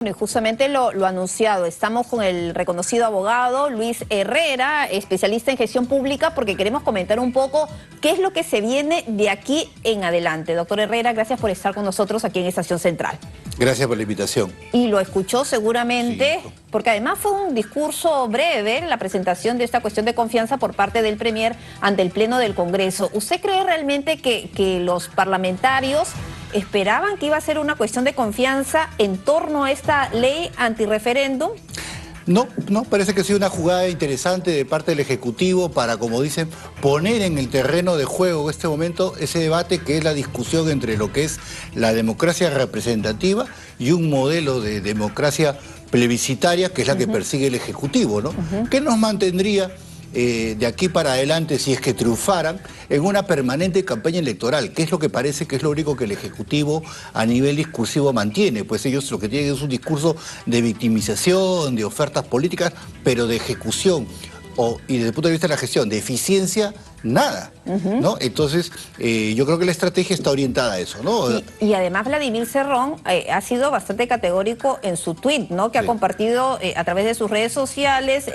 Y justamente lo anunciado, estamos con el reconocido abogado Luis Herrera, especialista en gestión pública, porque queremos comentar un poco qué es lo que se viene de aquí en adelante. Doctor Herrera, gracias por estar con nosotros aquí en Estación Central. Gracias por la invitación. Y lo escuchó seguramente, sí, porque además fue un discurso breve, la presentación de esta cuestión de confianza por parte del Premier ante el Pleno del Congreso. ¿Usted cree realmente que los parlamentarios esperaban que iba a ser una cuestión de confianza en torno a esta ley antirreferéndum? No, parece que ha sido una jugada interesante de parte del Ejecutivo para, como dicen, poner en el terreno de juego en este momento ese debate que es la discusión entre lo que es la democracia representativa y un modelo de democracia plebiscitaria que es la que persigue el Ejecutivo, ¿no? ¿Qué nos mantendría de aquí para adelante, si es que triunfaran, en una permanente campaña electoral, que es lo que parece que es lo único que el Ejecutivo a nivel discursivo mantiene? Pues ellos lo que tienen es un discurso de victimización, de ofertas políticas, pero de ejecución, y desde el punto de vista de la gestión, de eficiencia, nada, ¿no? Entonces, yo creo que la estrategia está orientada a eso, ¿no? Y además Vladimir Cerrón ha sido bastante categórico en su tuit, ¿no? Que sí ha compartido a través de sus redes sociales,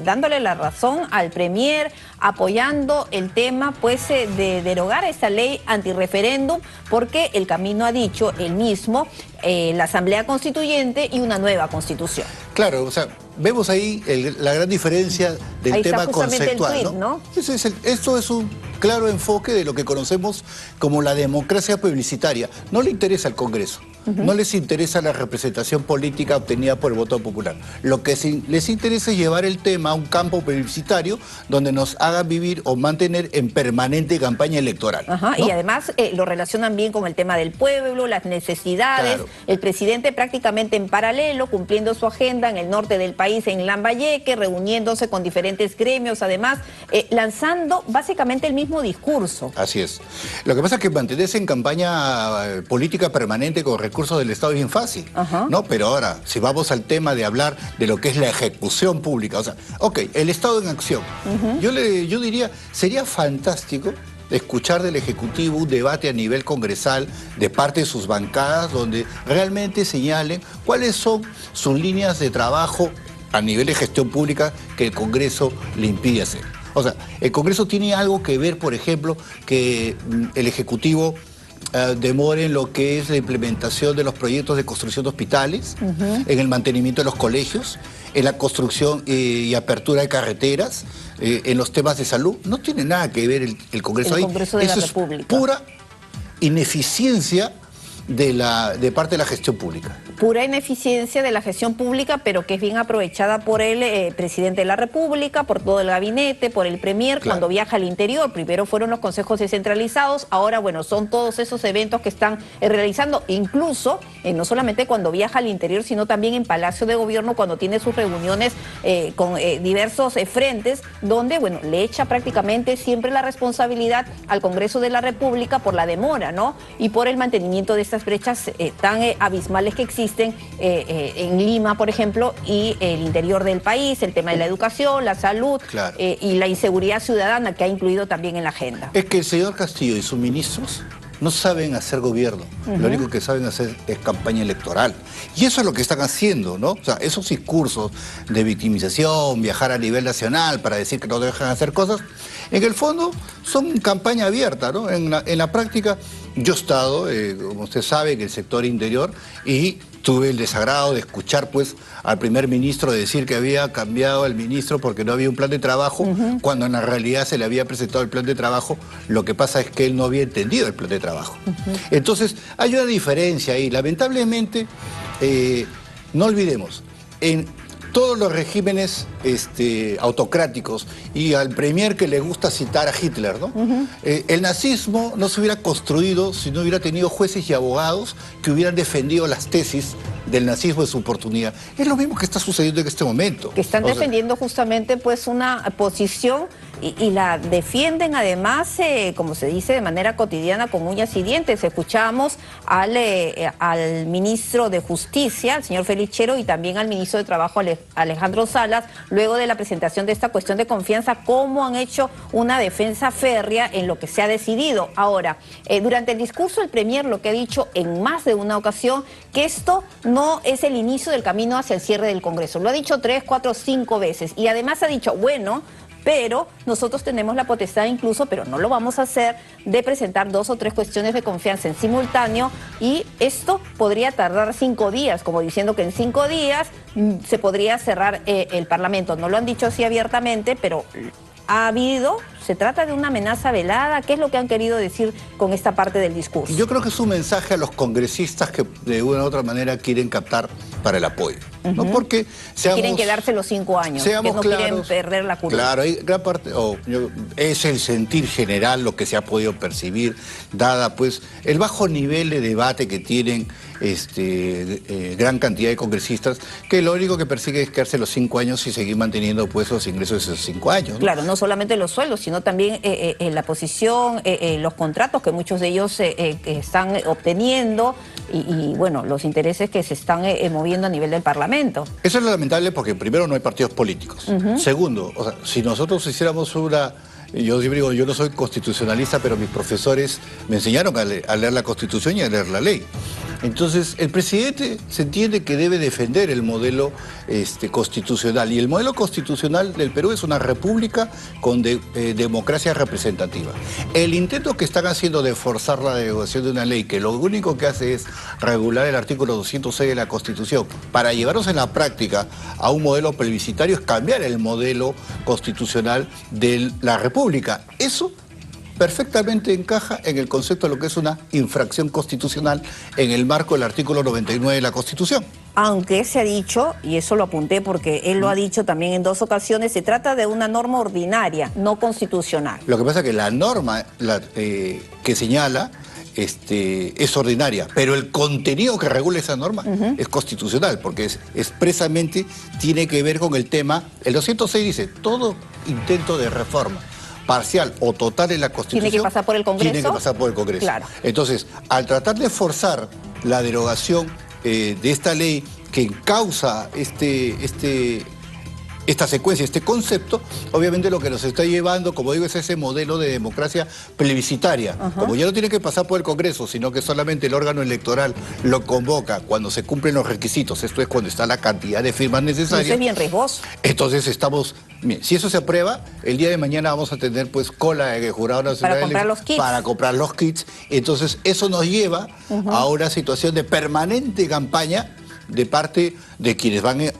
dándole la razón al Premier, apoyando el tema, pues, de derogar esta ley antirreferéndum, porque el camino, ha dicho él mismo, la Asamblea Constituyente y una nueva Constitución. Claro, o sea, vemos ahí la gran diferencia del ahí tema está justamente conceptual, el tuit, ¿no? Esto es un claro enfoque de lo que conocemos como la democracia publicitaria. No le interesa al Congreso, no les interesa la representación política obtenida por el voto popular. Lo que les interesa es llevar el tema a un campo publicitario donde nos hagan vivir o mantener en permanente campaña electoral. ¿No? Y además lo relacionan bien con el tema del pueblo, las necesidades. Claro. El presidente prácticamente en paralelo, cumpliendo su agenda en el norte del país, en Lambayeque, reuniéndose con diferentes gremios, además, lanzando básicamente el mismo discurso. Así es. Lo que pasa es que mantenerse en campaña política permanente con recursos del Estado es bien fácil, ¿no? Pero ahora, si vamos al tema de hablar de lo que es la ejecución pública, o sea, ok, el Estado en acción. Yo diría, sería fantástico escuchar del Ejecutivo un debate a nivel congresal de parte de sus bancadas donde realmente señalen cuáles son sus líneas de trabajo a nivel de gestión pública que el Congreso le impide hacer. O sea, el Congreso tiene algo que ver, por ejemplo, que el Ejecutivo demore en lo que es la implementación de los proyectos de construcción de hospitales, en el mantenimiento de los colegios, en la construcción y apertura de carreteras, en los temas de salud. No tiene nada que ver el Congreso ahí. Congreso de Eso la República. Es pura ineficiencia de parte de la gestión pública. Pura ineficiencia de la gestión pública, pero que es bien aprovechada por el presidente de la República, por todo el gabinete, por el Premier, claro, cuando viaja al interior. Primero fueron los consejos descentralizados, ahora, bueno, son todos esos eventos que están realizando, incluso, no solamente cuando viaja al interior, sino también en Palacio de Gobierno, cuando tiene sus reuniones con diversos frentes, donde, bueno, le echa prácticamente siempre la responsabilidad al Congreso de la República por la demora, ¿no? Y por el mantenimiento de estas brechas tan abismales que existen en Lima, por ejemplo, y el interior del país, el tema de la educación, la salud, claro, y la inseguridad ciudadana, que ha incluido también en la agenda. Es que el señor Castillo y sus ministros no saben hacer gobierno, lo único que saben hacer es campaña electoral. Y eso es lo que están haciendo, ¿no? O sea, esos discursos de victimización, viajar a nivel nacional para decir que no dejan hacer cosas, en el fondo son campaña abierta, ¿no? En la práctica, yo he estado, como usted sabe, en el sector interior y tuve el desagrado de escuchar, pues, al primer ministro decir que había cambiado el ministro porque no había un plan de trabajo, cuando en la realidad se le había presentado el plan de trabajo. Lo que pasa es que él no había entendido el plan de trabajo. Entonces, hay una diferencia ahí. Lamentablemente, no olvidemos, en todos los regímenes autocráticos, y al premier que le gusta citar a Hitler, ¿no? El nazismo no se hubiera construido si no hubiera tenido jueces y abogados que hubieran defendido las tesis del nazismo en su oportunidad. Es lo mismo que está sucediendo en este momento. Que están defendiendo justamente, pues, una posición y la defienden además, como se dice, de manera cotidiana con uñas y dientes. Escuchamos al ministro de Justicia, el señor Félix Chero, y también al ministro de Trabajo, Alejandro Salas, luego de la presentación de esta cuestión de confianza, cómo han hecho una defensa férrea en lo que se ha decidido. Ahora, durante el discurso el Premier lo que ha dicho en más de una ocasión, que esto no es el inicio del camino hacia el cierre del Congreso. Lo ha dicho 3, 4, 5 veces y además ha dicho, bueno, pero nosotros tenemos la potestad incluso, pero no lo vamos a hacer, de presentar 2 o 3 cuestiones de confianza en simultáneo y esto podría tardar 5 días, como diciendo que en 5 días se podría cerrar el Parlamento. No lo han dicho así abiertamente, pero ha habido, se trata de una amenaza velada. ¿Qué es lo que han querido decir con esta parte del discurso? Yo creo que es un mensaje a los congresistas que de una u otra manera quieren captar para el apoyo. ¿No? Porque quieren quedarse los 5 años, que no claros, quieren perder la curva. Claro, hay gran parte, es el sentir general lo que se ha podido percibir, dada pues el bajo nivel de debate que tienen gran cantidad de congresistas, que lo único que persigue es quedarse los 5 años y seguir manteniendo pues los ingresos de esos 5 años. ¿No? Claro, no solamente los sueldos, sino también la posición, los contratos que muchos de ellos están obteniendo y bueno, los intereses que se están moviendo a nivel del Parlamento. Eso es lo lamentable porque primero no hay partidos políticos. Segundo, o sea, si nosotros hiciéramos yo digo, yo no soy constitucionalista, pero mis profesores me enseñaron a leer la Constitución y a leer la ley. Entonces, el presidente se entiende que debe defender el modelo constitucional. Y el modelo constitucional del Perú es una república con democracia representativa. El intento que están haciendo de forzar la derogación de una ley, que lo único que hace es regular el artículo 206 de la Constitución, para llevarnos en la práctica a un modelo plebiscitario, es cambiar el modelo constitucional de la república. Eso perfectamente encaja en el concepto de lo que es una infracción constitucional en el marco del artículo 99 de la Constitución. Aunque se ha dicho, y eso lo apunté porque él lo ha dicho también en 2 ocasiones, se trata de una norma ordinaria, no constitucional. Lo que pasa es que la norma que señala es ordinaria, pero el contenido que regula esa norma es constitucional, porque expresamente tiene que ver con el tema. El 206 dice, todo intento de reforma parcial o total en la Constitución ¿tiene que pasar por el Congreso? Tiene que pasar por el Congreso. Claro. Entonces, al tratar de forzar la derogación de esta ley que causa esta secuencia, este concepto, obviamente lo que nos está llevando, como digo, es ese modelo de democracia plebiscitaria. Como ya no tiene que pasar por el Congreso, sino que solamente el órgano electoral lo convoca cuando se cumplen los requisitos, esto es cuando está la cantidad de firmas necesarias. Eso es bien riesgoso. Entonces bien, si eso se aprueba, el día de mañana vamos a tener pues cola en el Jurado Nacional para comprar los kits. Para comprar los kits. Entonces eso nos lleva a una situación de permanente campaña de parte de quienes van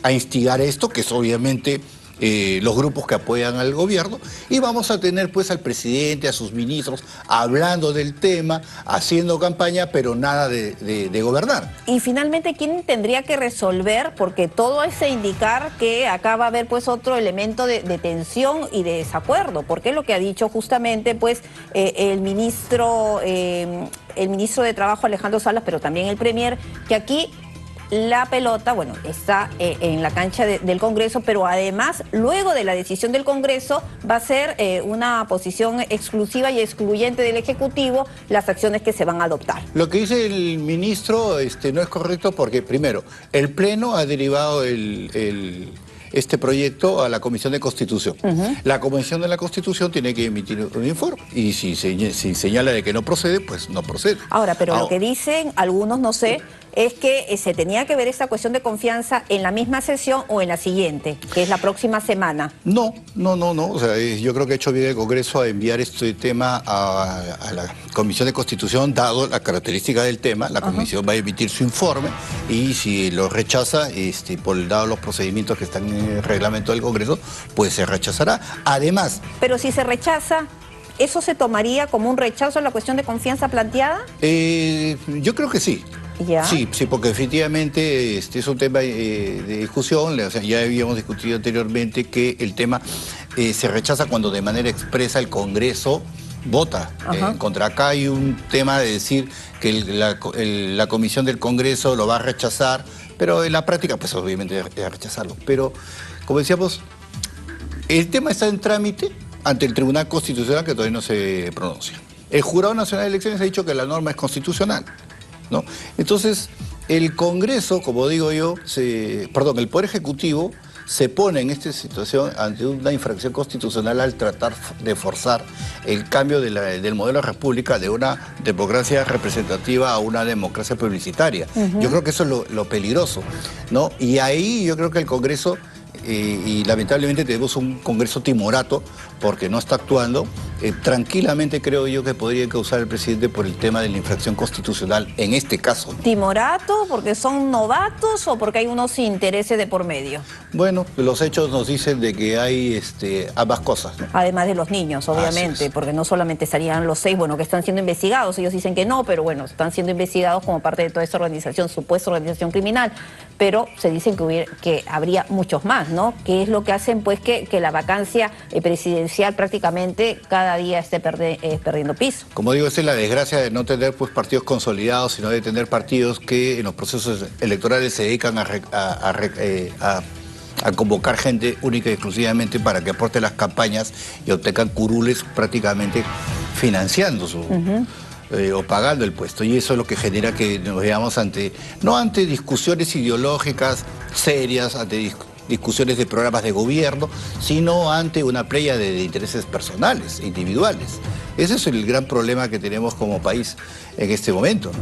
a instigar esto, que es obviamente los grupos que apoyan al gobierno, y vamos a tener pues al presidente, a sus ministros, hablando del tema, haciendo campaña, pero nada de gobernar. Y finalmente, ¿quién tendría que resolver? Porque todo es indicar que acá va a haber pues otro elemento de tensión y de desacuerdo, porque es lo que ha dicho justamente pues el ministro de Trabajo, Alejandro Salas, pero también el Premier, que aquí la pelota, bueno, está en la cancha del Congreso, pero además, luego de la decisión del Congreso, va a ser una posición exclusiva y excluyente del Ejecutivo las acciones que se van a adoptar. Lo que dice el ministro no es correcto porque, primero, el Pleno ha derivado este proyecto a la Comisión de Constitución. La Comisión de la Constitución tiene que emitir un informe y si señala de que no procede, pues no procede. Ahora, pero lo que dicen algunos, no sé, es que se tenía que ver esta cuestión de confianza en la misma sesión o en la siguiente, que es la próxima semana. No. O sea, yo creo que ha hecho bien el Congreso a enviar este tema a la Comisión de Constitución, dado la característica del tema. La Comisión va a emitir su informe y si lo rechaza, dado los procedimientos que están en el reglamento del Congreso, pues se rechazará. Además... Pero si se rechaza, ¿eso se tomaría como un rechazo a la cuestión de confianza planteada? Yo creo que sí. ¿Ya? Sí, porque efectivamente es un tema de discusión. O sea, ya habíamos discutido anteriormente que el tema se rechaza cuando de manera expresa el Congreso vota en contra. Acá hay un tema de decir que la Comisión del Congreso lo va a rechazar, pero en la práctica, pues obviamente es rechazarlo. Pero, como decíamos, El tema está en trámite ante el Tribunal Constitucional, que todavía no se pronuncia. El Jurado Nacional de Elecciones ha dicho que la norma es constitucional, ¿no? Entonces, el Congreso, como digo yo, el Poder Ejecutivo se pone en esta situación ante una infracción constitucional al tratar de forzar el cambio del modelo de república de una democracia representativa a una democracia plebiscitaria. Yo creo que eso es lo peligroso, ¿no? Y ahí yo creo que el Congreso, y lamentablemente tenemos un Congreso timorato porque no está actuando, tranquilamente creo yo que podría causar el presidente por el tema de la infracción constitucional en este caso. ¿Timorato porque son novatos o porque hay unos intereses de por medio? Bueno, los hechos nos dicen de que hay ambas cosas, ¿no? Además de los niños, obviamente, porque no solamente estarían los 6, bueno, que están siendo investigados, ellos dicen que no, pero bueno, están siendo investigados como parte de toda esta organización, supuesta organización criminal, pero se dicen que habría muchos más, ¿no? Que es lo que hacen, pues, que la vacancia presidencial prácticamente cada día esté perdiendo piso. Como digo, esa es la desgracia de no tener pues partidos consolidados, sino de tener partidos que en los procesos electorales se dedican a convocar gente única y exclusivamente para que aporte las campañas y obtengan curules prácticamente financiando o pagando el puesto. Y eso es lo que genera que nos veamos no ante discusiones ideológicas serias, ante discusiones de programas de gobierno, sino ante una playa de intereses personales, individuales. Ese es el gran problema que tenemos como país en este momento, ¿no?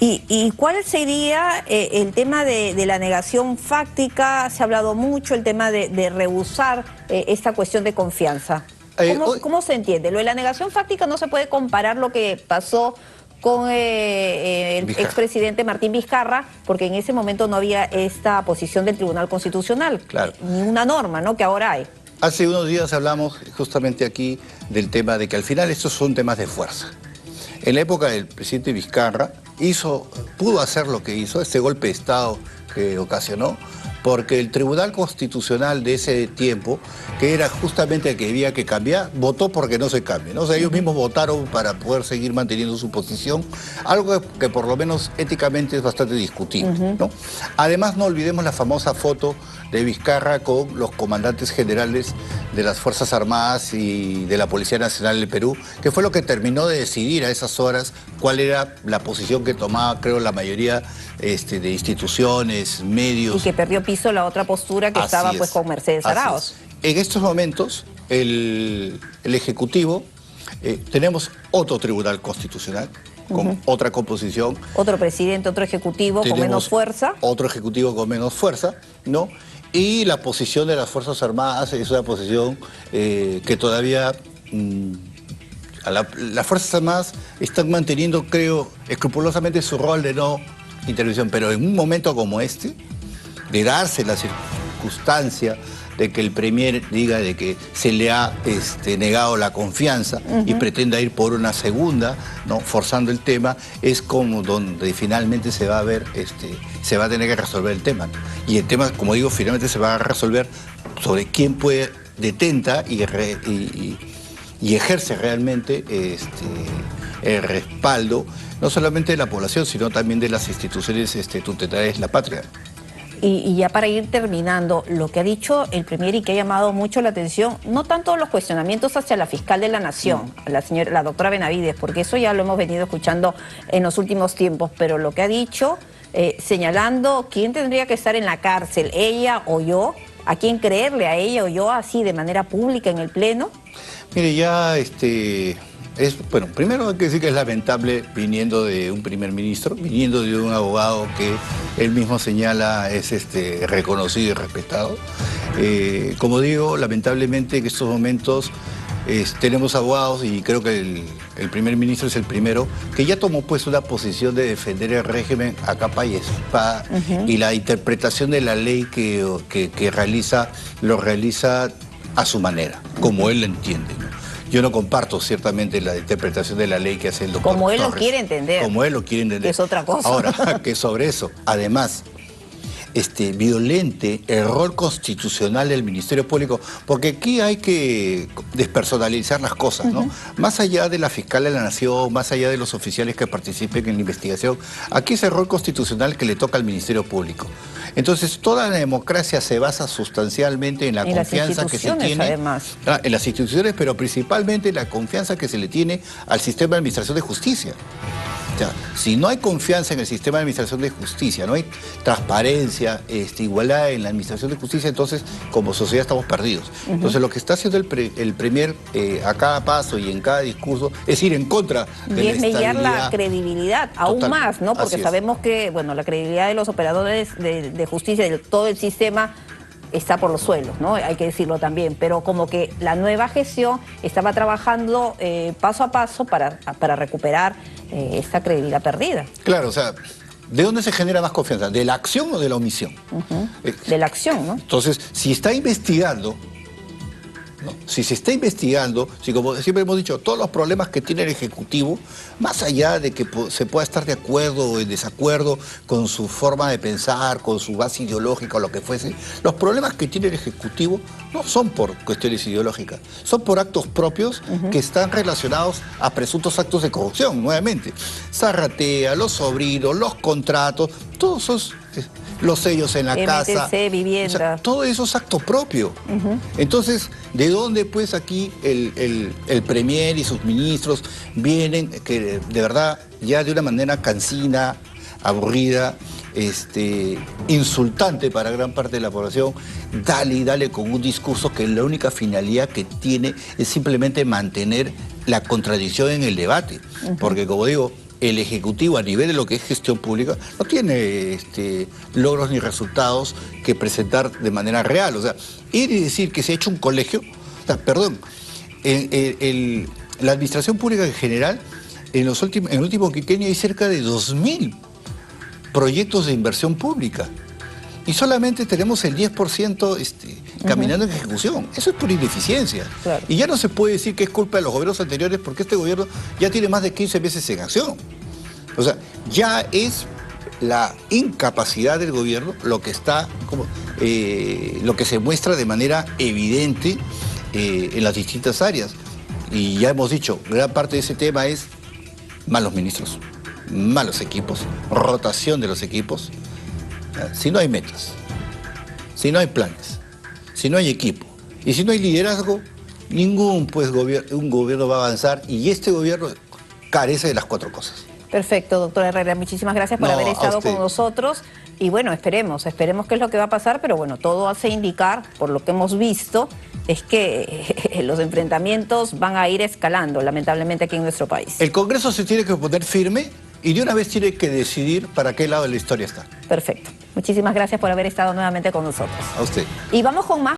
¿Y cuál sería el tema de la negación fáctica? Se ha hablado mucho, el tema de rehusar esta cuestión de confianza. ¿Cómo se entiende? Lo de la negación fáctica no se puede comparar lo que pasó con el expresidente Martín Vizcarra, porque en ese momento no había esta posición del Tribunal Constitucional, claro, ni una norma, ¿no?, que ahora hay. Hace unos días hablamos justamente aquí del tema de que al final estos son temas de fuerza. En la época del presidente Vizcarra pudo hacer lo que hizo, este golpe de Estado que ocasionó, porque el Tribunal Constitucional de ese tiempo, que era justamente el que había que cambiar, votó porque no se cambie, ¿no? O sea, ellos mismos votaron para poder seguir manteniendo su posición, algo que por lo menos éticamente es bastante discutible, ¿no? Además, no olvidemos la famosa foto de Vizcarra con los comandantes generales de las Fuerzas Armadas y de la Policía Nacional del Perú, que fue lo que terminó de decidir a esas horas cuál era la posición que tomaba, creo, la mayoría de instituciones, medios. Y que perdió piso la otra postura que estaba pues con Mercedes Arauz. En estos momentos, el Ejecutivo, tenemos otro Tribunal Constitucional, con otra composición. Otro presidente, otro ejecutivo con menos fuerza. Otro ejecutivo con menos fuerza, ¿no? Y la posición de las Fuerzas Armadas es una posición que todavía... las Fuerzas Armadas están manteniendo, creo, escrupulosamente su rol de no intervención, pero en un momento como este, de darse la circunstancia de que el Premier diga de que se le ha negado la confianza y pretenda ir por una segunda, ¿no?, forzando el tema, es como donde finalmente se va a ver, se va a tener que resolver el tema. Y el tema, como digo, finalmente se va a resolver sobre quién puede detenta y ejerce realmente el respaldo, no solamente de la población, sino también de las instituciones tutelares de la patria. Y ya para ir terminando, lo que ha dicho el Premier y que ha llamado mucho la atención, no tanto los cuestionamientos hacia la fiscal de la Nación, la doctora Benavides, porque eso ya lo hemos venido escuchando en los últimos tiempos, pero lo que ha dicho, señalando quién tendría que estar en la cárcel, ella o yo, a quién creerle, a ella o yo, así de manera pública en el Pleno. Mire, ya bueno, primero hay que decir que es lamentable viniendo de un primer ministro, viniendo de un abogado que él mismo señala es reconocido y respetado. Como digo, lamentablemente en estos momentos tenemos abogados, y creo que el primer ministro es el primero, que ya tomó pues una posición de defender el régimen a capa y espada, y la interpretación de la ley que realiza, lo realiza a su manera, como él la entiende, ¿no? Yo no comparto ciertamente la interpretación de la ley que hace el doctor Como él Torres, lo quiere entender. Como él lo quiere entender. Que es otra cosa. Ahora, que sobre eso, además, violente el rol constitucional del Ministerio Público, porque aquí hay que despersonalizar las cosas, ¿no? Más allá de la fiscal de la Nación, más allá de los oficiales que participen en la investigación, aquí es el rol constitucional que le toca al Ministerio Público. Entonces, toda la democracia se basa sustancialmente en la confianza que se tiene, además. En las instituciones, pero principalmente en la confianza que se le tiene al sistema de administración de justicia. O sea, si no hay confianza en el sistema de administración de justicia, no hay transparencia, igualdad en la administración de justicia, entonces como sociedad estamos perdidos. Entonces lo que está haciendo el Premier a cada paso y en cada discurso es ir en contra de la es mellar estabilidad. la credibilidad, aún Total, más, ¿no? Porque sabemos que, bueno, la credibilidad de los operadores de justicia, de todo el sistema, está por los suelos, ¿no? Hay que decirlo también, pero como que la nueva gestión estaba trabajando paso a paso para recuperar esta credibilidad perdida. Claro, o sea, ¿de dónde se genera más confianza? ¿De la acción o de la omisión? De la acción, ¿no? Entonces, si está investigando, ¿no? Si se está investigando, si como siempre hemos dicho, todos los problemas que tiene el Ejecutivo, más allá de que se pueda estar de acuerdo o en desacuerdo con su forma de pensar, con su base ideológica o lo que fuese, los problemas que tiene el Ejecutivo no son por cuestiones ideológicas, son por actos propios que están relacionados a presuntos actos de corrupción, nuevamente. Zarratea, los sobrinos, los contratos, todos esos... los sellos en la casa, vivienda. O sea, todo eso es acto propio. Entonces, ¿de dónde pues aquí el Premier y sus ministros vienen que de verdad ya de una manera cansina, aburrida, insultante para gran parte de la población, dale y dale con un discurso que la única finalidad que tiene es simplemente mantener la contradicción en el debate? Porque como digo, el Ejecutivo a nivel de lo que es gestión pública no tiene logros ni resultados que presentar de manera real. O sea, ir y decir que se ha hecho un colegio, o sea, perdón, la administración pública en general, en el último quinquenio hay cerca de 2.000 proyectos de inversión pública y solamente tenemos el 10% caminando en ejecución. Eso es por ineficiencia. Claro. Y ya no se puede decir que es culpa de los gobiernos anteriores porque este gobierno ya tiene más de 15 meses en acción. O sea, ya es la incapacidad del gobierno lo que está lo que se muestra de manera evidente en las distintas áreas. Y ya hemos dicho, gran parte de ese tema es malos ministros, malos equipos, rotación de los equipos. Si no hay metas, si no hay planes, si no hay equipo y si no hay liderazgo, ningún un gobierno va a avanzar, y este gobierno carece de las 4 cosas. Perfecto, doctora Herrera, muchísimas gracias por haber estado con nosotros. Y bueno, esperemos qué es lo que va a pasar, pero bueno, todo hace indicar, por lo que hemos visto, es que los enfrentamientos van a ir escalando, lamentablemente, aquí en nuestro país. El Congreso se tiene que poner firme y de una vez tiene que decidir para qué lado de la historia está. Perfecto. Muchísimas gracias por haber estado nuevamente con nosotros. A usted. Y vamos con más.